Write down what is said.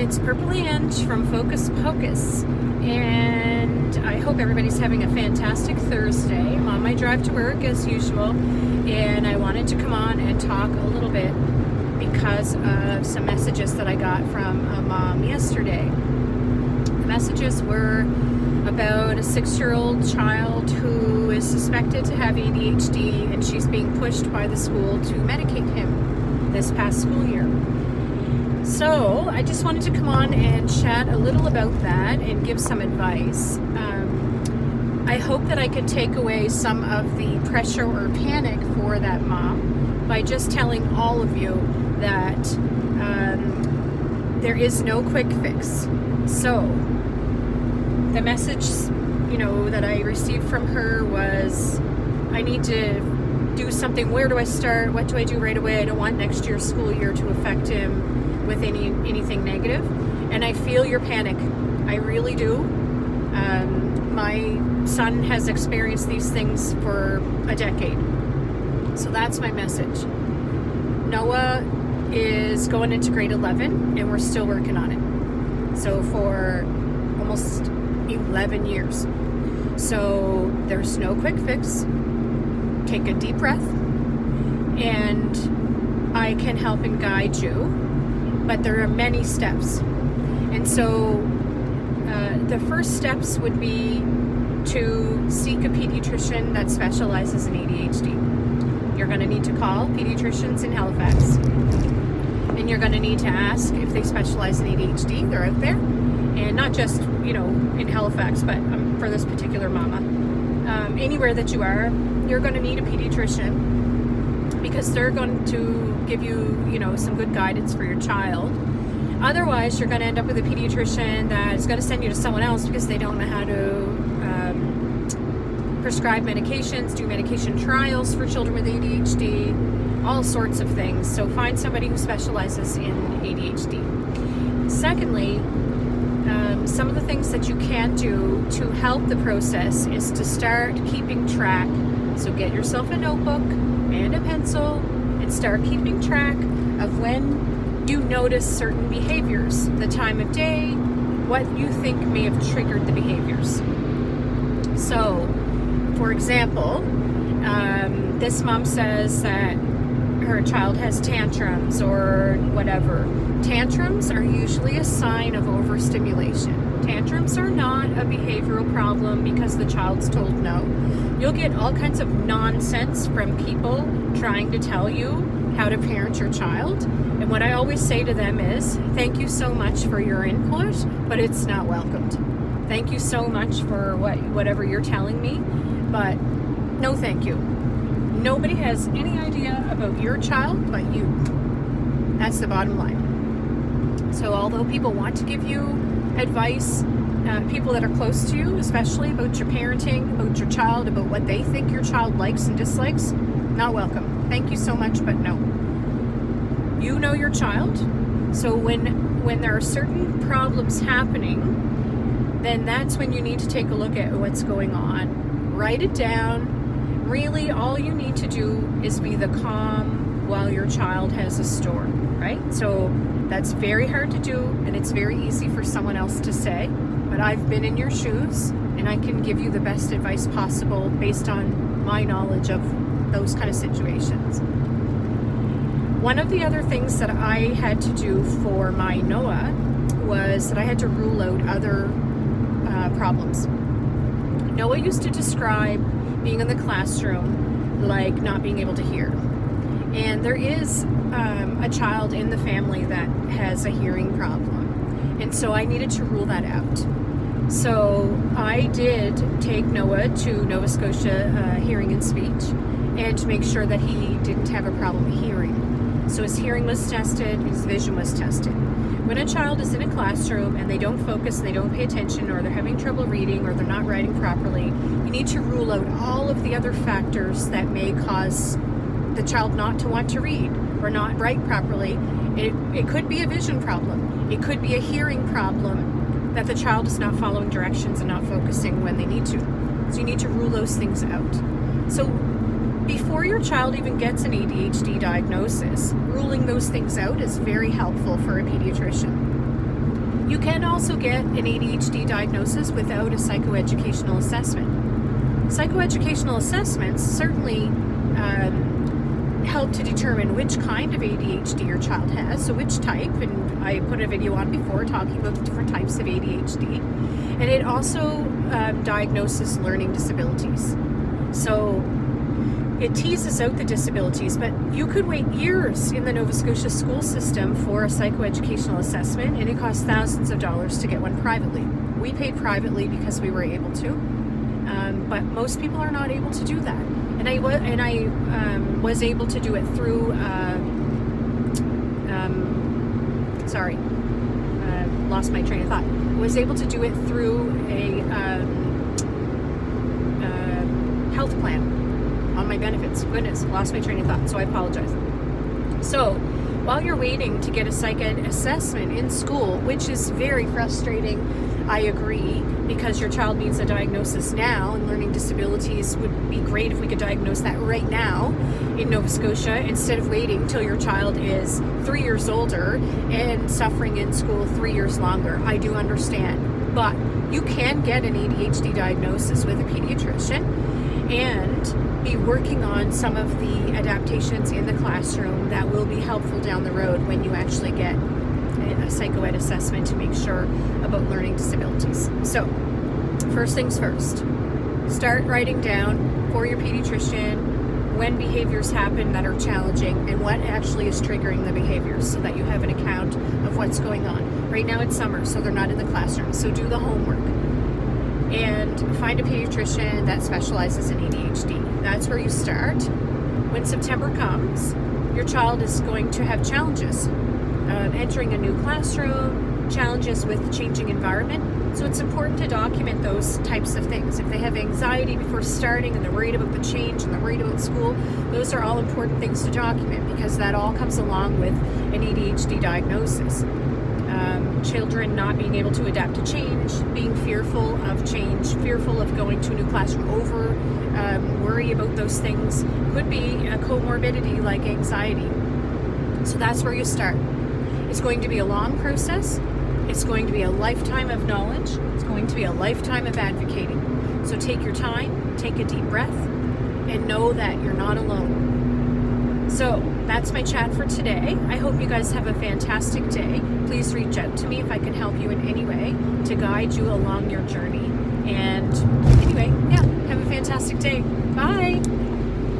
it's Purple Ange from Focus Pocus, and I hope everybody's having a fantastic Thursday. I'm on my drive to work as usual, and I wanted to come on and talk a little bit because of some messages that I got from a mom yesterday. The messages were about a 6-year-old child who is suspected to have ADHD, and she's being pushed by the school to medicate him this past school year. So I just wanted to come on and chat a little about that and give some advice. I hope that I could take away some of the pressure or panic for that mom by just telling all of you that there is no quick fix. So the message, that I received from her was, I need to do something. Where do I start? What do I do right away? I don't want next year's school year to affect him with anything negative. And I feel your panic. I really do. My son has experienced these things for a decade. So that's my message. Noah is going into grade 11 and we're still working on it. So for almost 11 years. So there's no quick fix. Take a deep breath and I can help and guide you, but there are many steps. And so the first steps would be to seek a pediatrician that specializes in ADHD. You're going to need to call pediatricians in Halifax, and you're going to need to ask if they specialize in ADHD. They're out there, and not just in Halifax, but for this particular mama, anywhere that you are, you're going to need a pediatrician because they're going to give you some good guidance for your child. Otherwise, you're going to end up with a pediatrician that's going to send you to someone else because they don't know how to prescribe medications, do medication trials for children with ADHD, all sorts of things. So find somebody who specializes in ADHD. Secondly, some of the things that you can do to help the process is to start keeping track. So get yourself a notebook and a pencil and start keeping track of when you notice certain behaviors, the time of day, what you think may have triggered the behaviors. So, for example, this mom says that her child has tantrums or whatever. Tantrums are usually a sign of overstimulation. Tantrums are not a behavioral problem because the child's told no. You'll get all kinds of nonsense from people trying to tell you how to parent your child. And what I always say to them is, thank you so much for your input, but it's not welcomed. Thank you so much for whatever you're telling me, but no thank you. Nobody has any idea about your child but you. That's the bottom line. So although people want to give you advice, people that are close to you, especially about your parenting, about your child, about what they think your child likes and dislikes, not welcome. Thank you so much, but no. You know your child, so when there are certain problems happening, then that's when you need to take a look at what's going on. Write it down. Really, all you need to do is be the calm while your child has a storm, right? So that's very hard to do, and it's very easy for someone else to say, but I've been in your shoes, and I can give you the best advice possible based on my knowledge of those kind of situations. One of the other things that I had to do for my Noah was that I had to rule out other problems. Noah used to describe being in the classroom like not being able to hear. And there is a child in the family that has a hearing problem. And so I needed to rule that out. So I did take Noah to Nova Scotia Hearing and Speech and to make sure that he didn't have a problem hearing. So his hearing was tested, his vision was tested. When a child is in a classroom and they don't focus, they don't pay attention, or they're having trouble reading, or they're not writing properly, you need to rule out all of the other factors that may cause the child not to want to read or not write properly. It could be a vision problem. It could be a hearing problem that the child is not following directions and not focusing when they need to. So you need to rule those things out. So before your child even gets an ADHD diagnosis, ruling those things out is very helpful for a pediatrician. You can also get an ADHD diagnosis without a psychoeducational assessment. Psychoeducational assessments certainly help to determine which kind of ADHD your child has, so which type, and I put a video on before talking about the different types of ADHD, and it also diagnoses learning disabilities. So it teases out the disabilities, but you could wait years in the Nova Scotia school system for a psychoeducational assessment, and it costs thousands of dollars to get one privately. We paid privately because we were able to, but most people are not able to do that. And I was able to do it through, lost my train of thought. I was able to do it through a health plan on my benefits. Goodness, lost my train of thought, so I apologize. So while you're waiting to get a psych ed assessment in school, which is very frustrating, I agree, because your child needs a diagnosis now, and learning disabilities would be great if we could diagnose that right now in Nova Scotia instead of waiting till your child is 3 years older and suffering in school 3 years longer. I do understand, but you can get an ADHD diagnosis with a pediatrician and be working on some of the adaptations in the classroom that will be helpful down the road when you actually get a psychoed assessment to make sure about learning disabilities. So, first things first, start writing down for your pediatrician when behaviors happen that are challenging and what actually is triggering the behaviors so that you have an account of what's going on. Right now it's summer, so they're not in the classroom, so do the homework. And find a pediatrician that specializes in ADHD. That's where you start. When September comes, your child is going to have challenges. Entering a new classroom, challenges with changing environment. So it's important to document those types of things. If they have anxiety before starting and they're worried about the change and they're worried about school, those are all important things to document because that all comes along with an ADHD diagnosis. Children not being able to adapt to change, being fearful of change, fearful of going to a new classroom, worry about those things could be a comorbidity like anxiety. So that's where you start. It's going to be a long process. It's going to be a lifetime of knowledge. It's going to be a lifetime of advocating. So take your time, take a deep breath, and know that you're not alone. So that's my chat for today. I hope you guys have a fantastic day. Please reach out to me if I can help you in any way to guide you along your journey. And anyway, yeah, have a fantastic day. Bye.